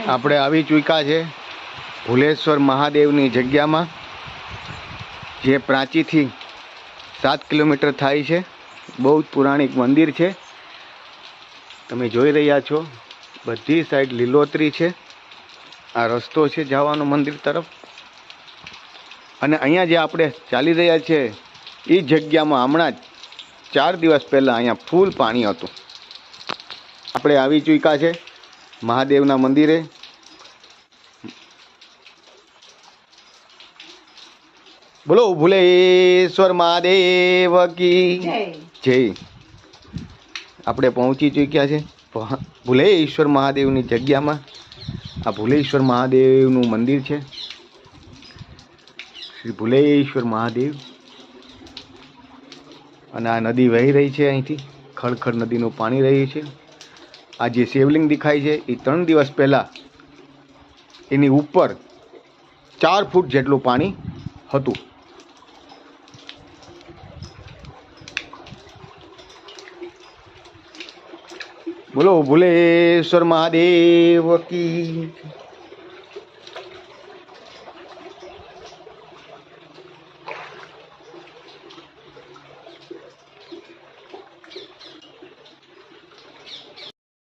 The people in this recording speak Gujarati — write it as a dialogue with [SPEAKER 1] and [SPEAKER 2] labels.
[SPEAKER 1] આપણે આવી ચૂક્યા છે ભુલેશ્વર મહાદેવની જગ્યામાં, જે પ્રાચીથી 7 કિલોમીટર થાય છે. બહુ જ પુરાણિક મંદિર છે. તમે જોઈ રહ્યા છો બધી સાઈડ લીલોતરી છે. આ રસ્તો છે જવાનો મંદિર તરફ. અને અહીંયા જે આપણે ચાલી રહ્યા છે એ જગ્યામાં હમણાં જ 4 દિવસ પહેલાં અહીંયા ફૂલ પાણી હતું. આપણે આવી ચૂક્યા છે મહાદેવના મંદિરે. બોલો ભુલેશ્વર મહાદેવ કી જય. આપણે પહોંચી ચૂક્યા છે ભુલેશ્વર મહાદેવની જગ્યામાં. આ ભુલેશ્વર મહાદેવનું મંદિર છે, શ્રી ભુલેશ્વર મહાદેવ. અને આ નદી વહી રહી છે અહીંથી, ખળખળ નદીનું પાણી રહ્યું છે. આ જે શિવલિંગ દેખાય છે એ 3 દિવસ પહેલાં એની ઉપર 4 ફૂટ જેટલું પાણી હતું. બોલો ભુલેશ્વર મહાદેવ કી.